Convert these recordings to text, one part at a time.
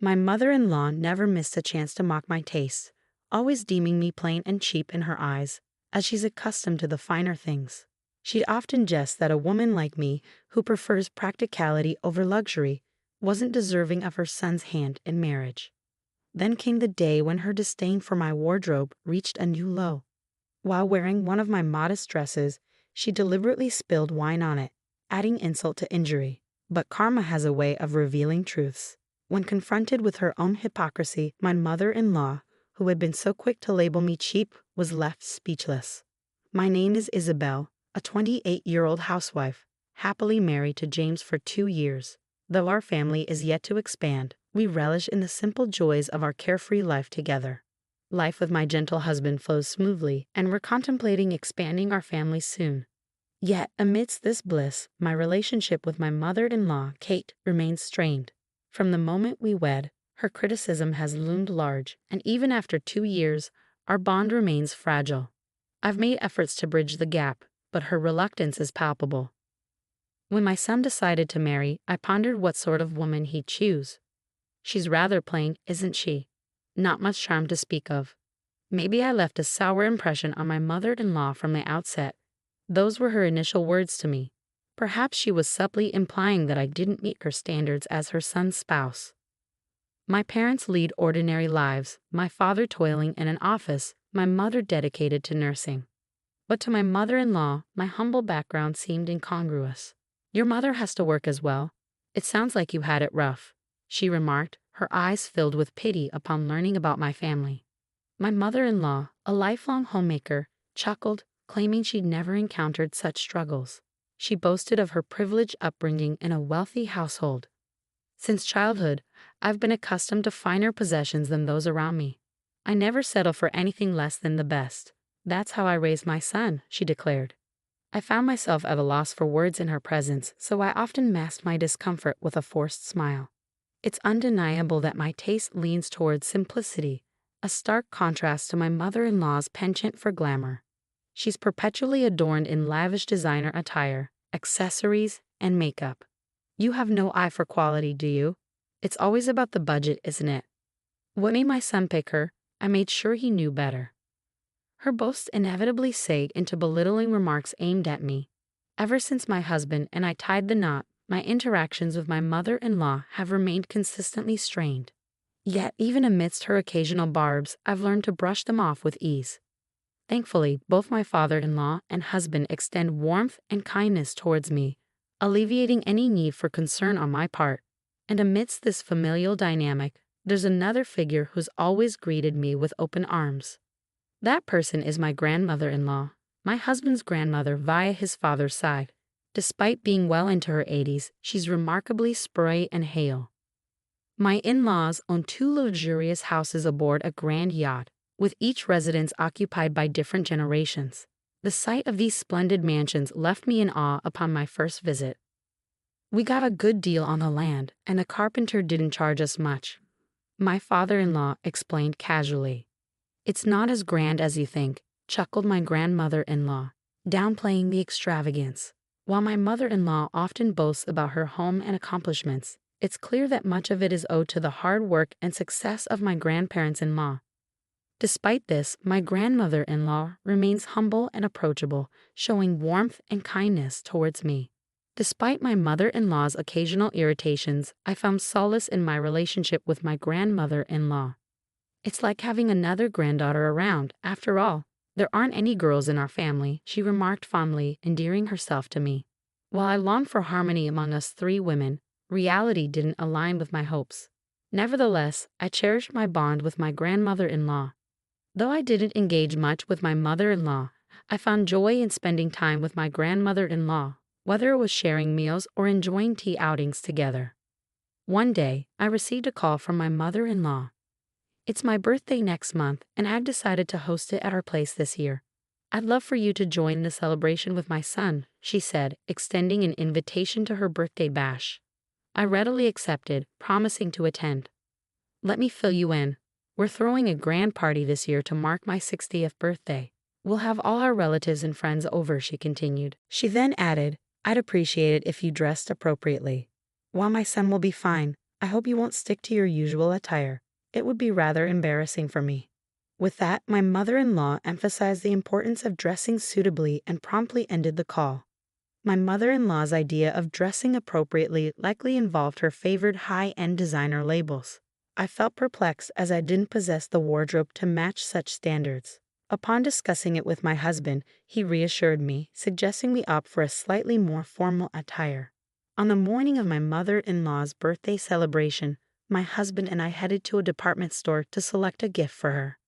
My mother-in-law never missed a chance to mock my tastes, always deeming me plain and cheap in her eyes, as she's accustomed to the finer things. She'd often jest that a woman like me, who prefers practicality over luxury, wasn't deserving of her son's hand in marriage. Then came the day when her disdain for my wardrobe reached a new low. While wearing one of my modest dresses, she deliberately spilled wine on it, adding insult to injury. But karma has a way of revealing truths. When confronted with her own hypocrisy, my mother-in-law, who had been so quick to label me cheap, was left speechless. My name is Isabel, a 28-year-old housewife, happily married to James for 2 years. Though our family is yet to expand, we relish in the simple joys of our carefree life together. Life with my gentle husband flows smoothly, and we're contemplating expanding our family soon. Yet, amidst this bliss, my relationship with my mother-in-law, Kate, remains strained. From the moment we wed, her criticism has loomed large, and even after 2 years, our bond remains fragile. I've made efforts to bridge the gap, but her reluctance is palpable. When my son decided to marry, I pondered what sort of woman he'd choose. She's rather plain, isn't she? Not much charm to speak of. Maybe I left a sour impression on my mother-in-law from the outset. Those were her initial words to me. Perhaps she was subtly implying that I didn't meet her standards as her son's spouse. My parents lead ordinary lives, my father toiling in an office, my mother dedicated to nursing. But to my mother-in-law, my humble background seemed incongruous. "Your mother has to work as well. It sounds like you had it rough," she remarked, her eyes filled with pity upon learning about my family. My mother-in-law, a lifelong homemaker, chuckled, claiming she'd never encountered such struggles. She boasted of her privileged upbringing in a wealthy household. "Since childhood, I've been accustomed to finer possessions than those around me. I never settle for anything less than the best. That's how I raised my son," she declared. I found myself at a loss for words in her presence, so I often masked my discomfort with a forced smile. It's undeniable that my taste leans towards simplicity, a stark contrast to my mother-in-law's penchant for glamour. She's perpetually adorned in lavish designer attire, accessories, and makeup. You have no eye for quality, do you? It's always about the budget, isn't it? What made my son pick her? I made sure he knew better. Her boasts inevitably sag into belittling remarks aimed at me. Ever since my husband and I tied the knot, my interactions with my mother-in-law have remained consistently strained. Yet, even amidst her occasional barbs, I've learned to brush them off with ease. Thankfully, both my father-in-law and husband extend warmth and kindness towards me, alleviating any need for concern on my part. And amidst this familial dynamic, there's another figure who's always greeted me with open arms. That person is my grandmother-in-law, my husband's grandmother via his father's side. Despite being well into her 80s, she's remarkably spry and hale. My in-laws own 2 luxurious houses aboard a grand yacht, with each residence occupied by different generations. The sight of these splendid mansions left me in awe upon my first visit. "We got a good deal on the land, and the carpenter didn't charge us much," my father-in-law explained casually. "It's not as grand as you think," chuckled my grandmother-in-law, downplaying the extravagance. While my mother-in-law often boasts about her home and accomplishments, it's clear that much of it is owed to the hard work and success of my grandparents-in-law. Despite this, my grandmother-in-law remains humble and approachable, showing warmth and kindness towards me. Despite my mother-in-law's occasional irritations, I found solace in my relationship with my grandmother-in-law. "It's like having another granddaughter around, after all. There aren't any girls in our family," she remarked fondly, endearing herself to me. While I longed for harmony among us 3 women, reality didn't align with my hopes. Nevertheless, I cherished my bond with my grandmother-in-law. Though I didn't engage much with my mother-in-law, I found joy in spending time with my grandmother-in-law, whether it was sharing meals or enjoying tea outings together. One day, I received a call from my mother-in-law. "It's my birthday next month, and I've decided to host it at our place this year. I'd love for you to join the celebration with my son," she said, extending an invitation to her birthday bash. I readily accepted, promising to attend. "Let me fill you in. We're throwing a grand party this year to mark my 60th birthday. We'll have all our relatives and friends over," she continued. She then added, "I'd appreciate it if you dressed appropriately. While my son will be fine, I hope you won't stick to your usual attire. It would be rather embarrassing for me." With that, my mother-in-law emphasized the importance of dressing suitably and promptly ended the call. My mother-in-law's idea of dressing appropriately likely involved her favored high-end designer labels. I felt perplexed as I didn't possess the wardrobe to match such standards. Upon discussing it with my husband, he reassured me, suggesting we opt for a slightly more formal attire. On the morning of my mother-in-law's birthday celebration, my husband and I headed to a department store to select a gift for her.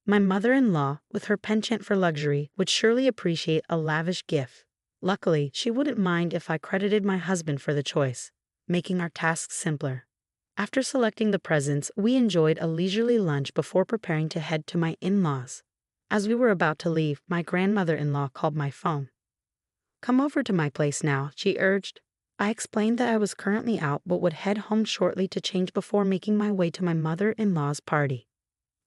My mother-in-law, with her penchant for luxury, would surely appreciate a lavish gift. Luckily, she wouldn't mind if I credited my husband for the choice, making our tasks simpler. After selecting the presents, we enjoyed a leisurely lunch before preparing to head to my in-laws. As we were about to leave, my grandmother-in-law called my phone. "Come over to my place now," she urged. I explained that I was currently out but would head home shortly to change before making my way to my mother-in-law's party.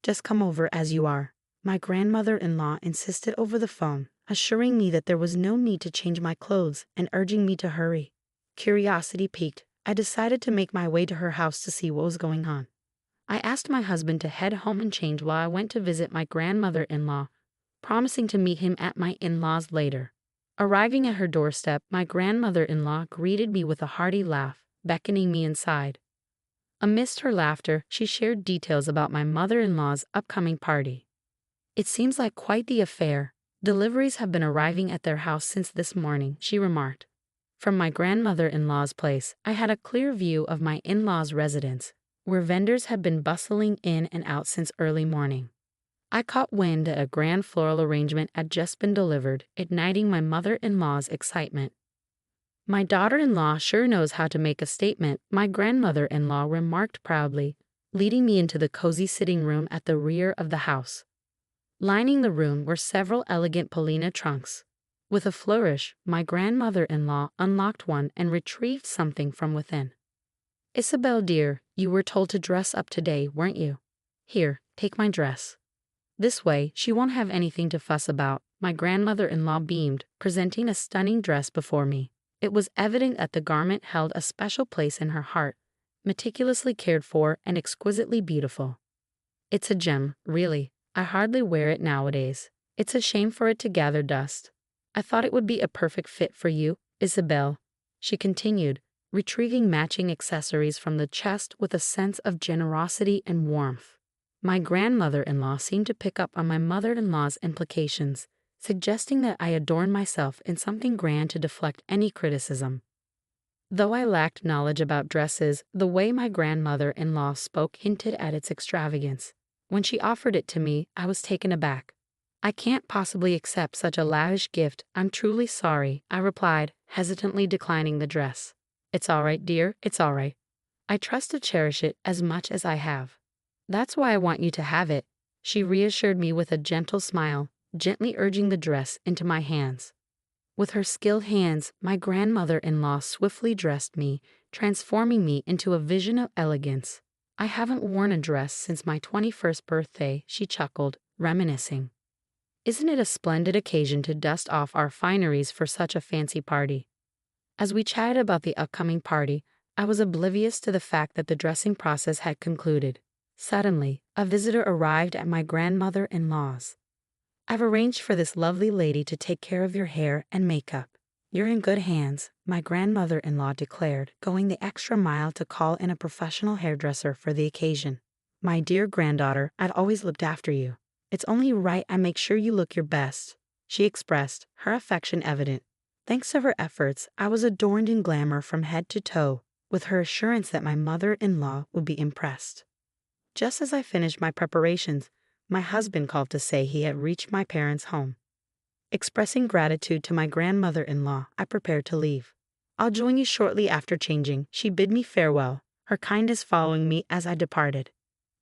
"Just come over as you are," my grandmother-in-law insisted over the phone, assuring me that there was no need to change my clothes and urging me to hurry. Curiosity piqued, I decided to make my way to her house to see what was going on. I asked my husband to head home and change while I went to visit my grandmother-in-law, promising to meet him at my in-laws later. Arriving at her doorstep, my grandmother-in-law greeted me with a hearty laugh, beckoning me inside. Amidst her laughter, she shared details about my mother-in-law's upcoming party. "It seems like quite the affair. Deliveries have been arriving at their house since this morning," she remarked. From my grandmother-in-law's place, I had a clear view of my in-laws' residence, where vendors had been bustling in and out since early morning. I caught wind that a grand floral arrangement had just been delivered, igniting my mother-in-law's excitement. "My daughter-in-law sure knows how to make a statement," my grandmother-in-law remarked proudly, leading me into the cozy sitting room at the rear of the house. Lining the room were several elegant Polina trunks. With a flourish, my grandmother-in-law unlocked one and retrieved something from within. "Isabel, dear, you were told to dress up today, weren't you? Here, take my dress. This way, she won't have anything to fuss about," my grandmother-in-law beamed, presenting a stunning dress before me. It was evident that the garment held a special place in her heart, meticulously cared for and exquisitely beautiful. "It's a gem, really. I hardly wear it nowadays. It's a shame for it to gather dust. I thought it would be a perfect fit for you, Isabel," she continued, retrieving matching accessories from the chest with a sense of generosity and warmth. My grandmother-in-law seemed to pick up on my mother-in-law's implications, suggesting that I adorn myself in something grand to deflect any criticism. Though I lacked knowledge about dresses, the way my grandmother-in-law spoke hinted at its extravagance. When she offered it to me, I was taken aback. "I can't possibly accept such a lavish gift. I'm truly sorry," I replied, hesitantly declining the dress. "It's all right, dear, it's all right. I trust to cherish it as much as I have. That's why I want you to have it," she reassured me with a gentle smile, gently urging the dress into my hands. With her skilled hands, my grandmother-in-law swiftly dressed me, transforming me into a vision of elegance. "I haven't worn a dress since my 21st birthday," she chuckled, reminiscing. "Isn't it a splendid occasion to dust off our fineries for such a fancy party?" As we chatted about the upcoming party, I was oblivious to the fact that the dressing process had concluded. Suddenly, a visitor arrived at my grandmother-in-law's. "I've arranged for this lovely lady to take care of your hair and makeup. You're in good hands," my grandmother-in-law declared, going the extra mile to call in a professional hairdresser for the occasion. "My dear granddaughter, I've always looked after you. It's only right I make sure you look your best," she expressed, her affection evident. Thanks to her efforts, I was adorned in glamour from head to toe, with her assurance that my mother-in-law would be impressed. Just as I finished my preparations, my husband called to say he had reached my parents' home. Expressing gratitude to my grandmother-in-law, I prepared to leave. "I'll join you shortly after changing," she bid me farewell, her kindness following me as I departed.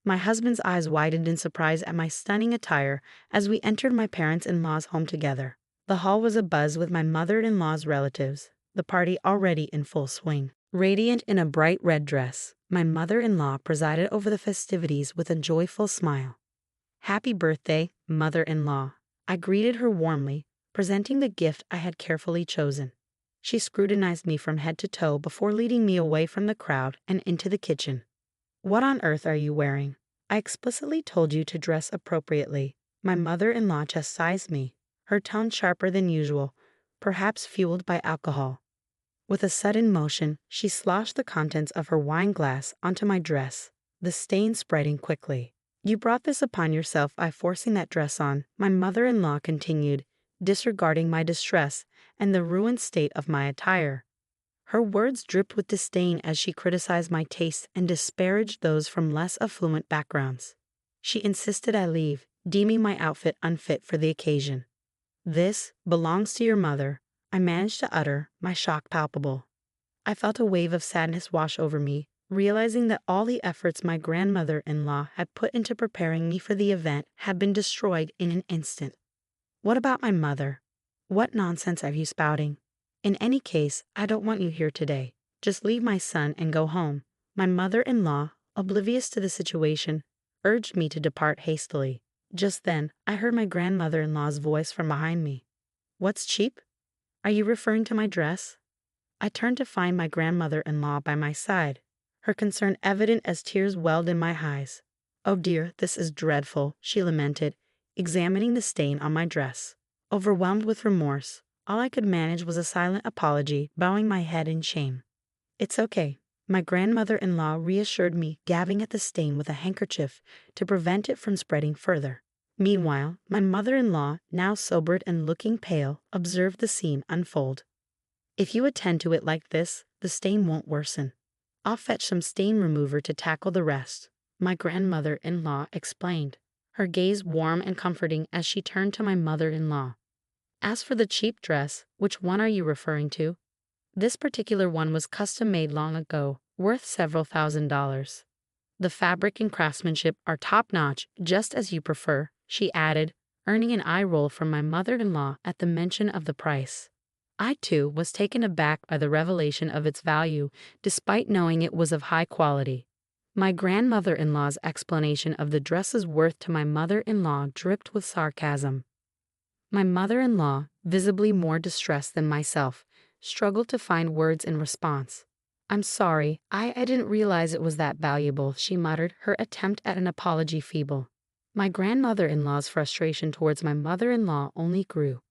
My husband's eyes widened in surprise at my stunning attire as we entered my parents-in-law's home together. The hall was abuzz with my mother-in-law's relatives, the party already in full swing. Radiant in a bright red dress, my mother-in-law presided over the festivities with a joyful smile. "Happy birthday, mother-in-law," I greeted her warmly, presenting the gift I had carefully chosen. She scrutinized me from head to toe before leading me away from the crowd and into the kitchen. "What on earth are you wearing? I explicitly told you to dress appropriately." My mother-in-law chastised me, her tone sharper than usual, perhaps fueled by alcohol. With a sudden motion, she sloshed the contents of her wine glass onto my dress, the stain spreading quickly. "You brought this upon yourself by forcing that dress on," my mother-in-law continued, disregarding my distress and the ruined state of my attire. Her words dripped with disdain as she criticized my taste and disparaged those from less affluent backgrounds. She insisted I leave, deeming my outfit unfit for the occasion. "This belongs to your mother," I managed to utter, my shock palpable. I felt a wave of sadness wash over me, realizing that all the efforts my grandmother-in-law had put into preparing me for the event had been destroyed in an instant. "What about my mother? What nonsense are you spouting? In any case, I don't want you here today. Just leave my son and go home." My mother-in-law, oblivious to the situation, urged me to depart hastily. Just then, I heard my grandmother-in-law's voice from behind me. "What's cheap? Are you referring to my dress?" I turned to find my grandmother-in-law by my side, her concern evident as tears welled in my eyes. "Oh dear, this is dreadful," she lamented, examining the stain on my dress. Overwhelmed with remorse, all I could manage was a silent apology, bowing my head in shame. "It's okay," my grandmother-in-law reassured me, dabbing at the stain with a handkerchief to prevent it from spreading further. Meanwhile, my mother-in-law, now sobered and looking pale, observed the scene unfold. "If you attend to it like this, the stain won't worsen. I'll fetch some stain remover to tackle the rest," my grandmother-in-law explained, her gaze warm and comforting as she turned to my mother-in-law. "As for the cheap dress, which one are you referring to?" "This particular one was custom-made long ago, worth several $1,000s. The fabric and craftsmanship are top-notch, just as you prefer," she added, earning an eye roll from my mother-in-law at the mention of the price. I, too, was taken aback by the revelation of its value, despite knowing it was of high quality. My grandmother-in-law's explanation of the dress's worth to my mother-in-law dripped with sarcasm. My mother-in-law, visibly more distressed than myself, struggled to find words in response. "I'm sorry, I didn't realize it was that valuable," she muttered, her attempt at an apology feeble. My grandmother-in-law's frustration towards my mother-in-law only grew.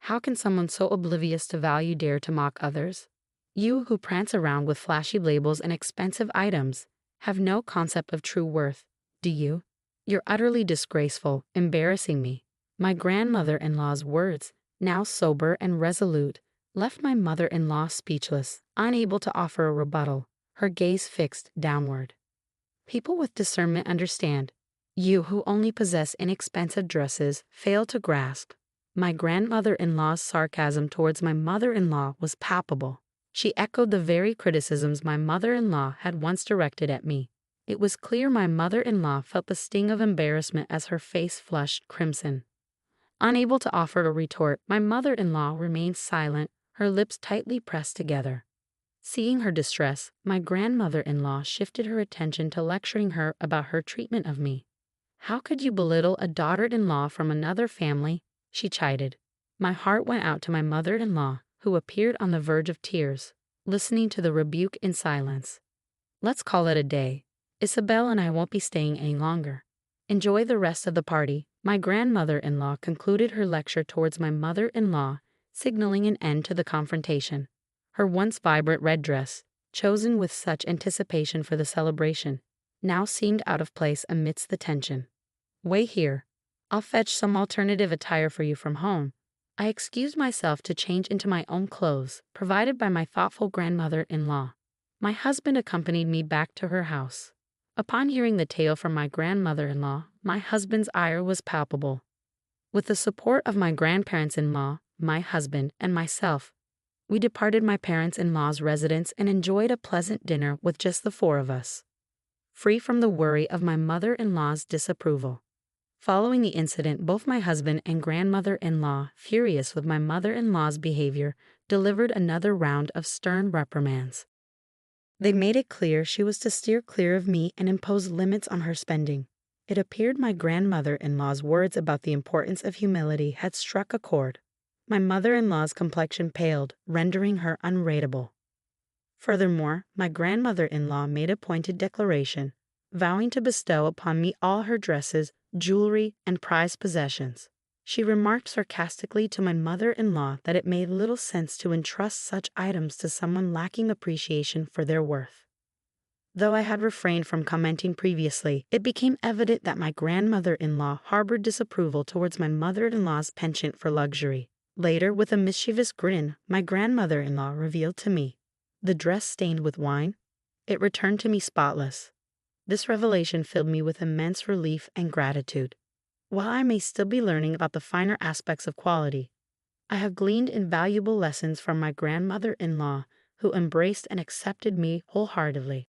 How can someone so oblivious to value dare to mock others? You who prance around with flashy labels and expensive items have no concept of true worth, do you? You're utterly disgraceful, embarrassing me." My grandmother-in-law's words, now sober and resolute, left my mother-in-law speechless, unable to offer a rebuttal, her gaze fixed downward. "People with discernment understand. You who only possess inexpensive dresses fail to grasp." My grandmother-in-law's sarcasm towards my mother-in-law was palpable. She echoed the very criticisms my mother-in-law had once directed at me. It was clear my mother-in-law felt the sting of embarrassment as her face flushed crimson. Unable to offer a retort, my mother-in-law remained silent, her lips tightly pressed together. Seeing her distress, my grandmother-in-law shifted her attention to lecturing her about her treatment of me. "How could you belittle a daughter-in-law from another family?" she chided. My heart went out to my mother-in-law, who appeared on the verge of tears, listening to the rebuke in silence. "Let's call it a day. Isabel and I won't be staying any longer. Enjoy the rest of the party." My grandmother-in-law concluded her lecture towards my mother-in-law, signaling an end to the confrontation. Her once vibrant red dress, chosen with such anticipation for the celebration, now seemed out of place amidst the tension. "Wait here. I'll fetch some alternative attire for you from home." I excused myself to change into my own clothes, provided by my thoughtful grandmother-in-law. My husband accompanied me back to her house. Upon hearing the tale from my grandmother-in-law, my husband's ire was palpable. With the support of my grandparents-in-law, my husband, and myself, we departed my parents-in-law's residence and enjoyed a pleasant dinner with just the four of us, free from the worry of my mother-in-law's disapproval. Following the incident, both my husband and grandmother-in-law, furious with my mother-in-law's behavior, delivered another round of stern reprimands. They made it clear she was to steer clear of me and impose limits on her spending. It appeared my grandmother-in-law's words about the importance of humility had struck a chord. My mother-in-law's complexion paled, rendering her unrateable. Furthermore, my grandmother-in-law made a pointed declaration, vowing to bestow upon me all her dresses, jewelry, and prized possessions. She remarked sarcastically to my mother-in-law that it made little sense to entrust such items to someone lacking appreciation for their worth. Though I had refrained from commenting previously, it became evident that my grandmother-in-law harbored disapproval towards my mother-in-law's penchant for luxury. Later, with a mischievous grin, my grandmother-in-law revealed to me the dress stained with wine. It returned to me spotless. This revelation filled me with immense relief and gratitude. While I may still be learning about the finer aspects of quality, I have gleaned invaluable lessons from my grandmother-in-law, who embraced and accepted me wholeheartedly.